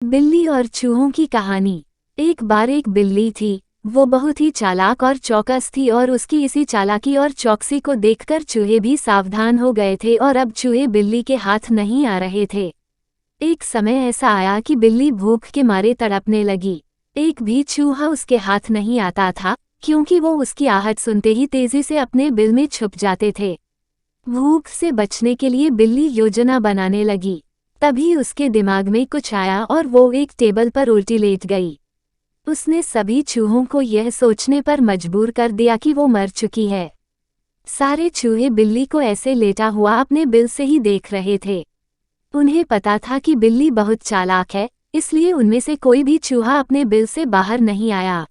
बिल्ली और चूहों की कहानी। एक बार एक बिल्ली थी। वो बहुत ही चालाक और चौकस थी और उसकी इसी चालाकी और चौकसी को देखकर चूहे भी सावधान हो गए थे और अब चूहे बिल्ली के हाथ नहीं आ रहे थे। एक समय ऐसा आया कि बिल्ली भूख के मारे तड़पने लगी। एक भी चूहा उसके हाथ नहीं आता था, क्योंकि वो उसकी आहट सुनते ही तेजी से अपने बिल में छुप जाते थे। भूख से बचने के लिए बिल्ली योजना बनाने लगी। तभी उसके दिमाग में कुछ आया और वो एक टेबल पर उल्टी लेट गई। उसने सभी चूहों को यह सोचने पर मजबूर कर दिया कि वो मर चुकी है। सारे चूहे बिल्ली को ऐसे लेटा हुआ अपने बिल से ही देख रहे थे। उन्हें पता था कि बिल्ली बहुत चालाक है, इसलिए उनमें से कोई भी चूहा अपने बिल से बाहर नहीं आया।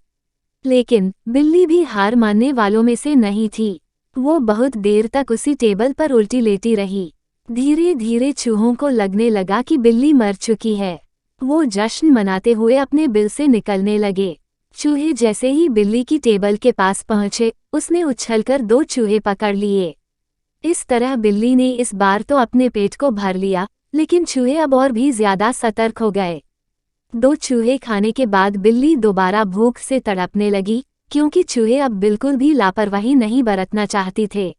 लेकिन बिल्ली भी हार मानने वालों में से नहीं थी। वो बहुत देर तक उसी टेबल पर उल्टी लेटी रही। धीरे धीरे चूहों को लगने लगा कि बिल्ली मर चुकी है। वो जश्न मनाते हुए अपने बिल से निकलने लगे। चूहे जैसे ही बिल्ली की टेबल के पास पहुंचे, उसने उछलकर 2 चूहे पकड़ लिए। इस तरह बिल्ली ने इस बार तो अपने पेट को भर लिया, लेकिन चूहे अब और भी ज्यादा सतर्क हो गए। 2 चूहे खाने के बाद बिल्ली दोबारा भूख से तड़पने लगी, क्योंकि चूहे अब बिल्कुल भी लापरवाही नहीं बरतना चाहती थे।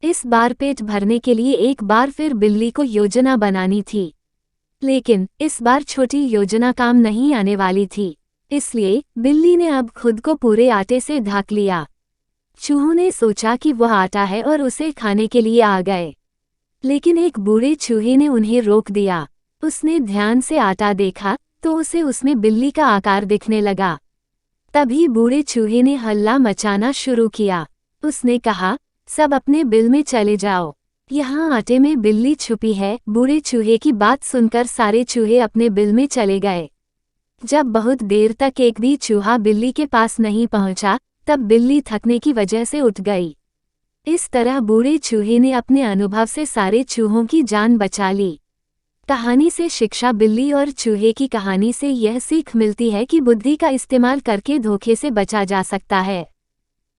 इस बार पेट भरने के लिए एक बार फिर बिल्ली को योजना बनानी थी। लेकिन इस बार छोटी योजना काम नहीं आने वाली थी, इसलिए बिल्ली ने अब खुद को पूरे आटे से ढक लिया। चूहों ने सोचा कि वह आटा है और उसे खाने के लिए आ गए। लेकिन एक बूढ़े चूहे ने उन्हें रोक दिया। उसने ध्यान से आटा देखा तो उसे उसमें बिल्ली का आकार दिखने लगा। तभी बूढ़े चूहे ने हल्ला मचाना शुरू किया। उसने कहा, सब अपने बिल में चले जाओ, यहाँ आटे में बिल्ली छुपी है। बूढ़े चूहे की बात सुनकर सारे चूहे अपने बिल में चले गए। जब बहुत देर तक एक भी चूहा बिल्ली के पास नहीं पहुंचा, तब बिल्ली थकने की वजह से उठ गई। इस तरह बूढ़े चूहे ने अपने अनुभव से सारे चूहों की जान बचा ली। कहानी से शिक्षा। बिल्ली और चूहे की कहानी से यह सीख मिलती है कि बुद्धि का इस्तेमाल करके धोखे से बचा जा सकता है।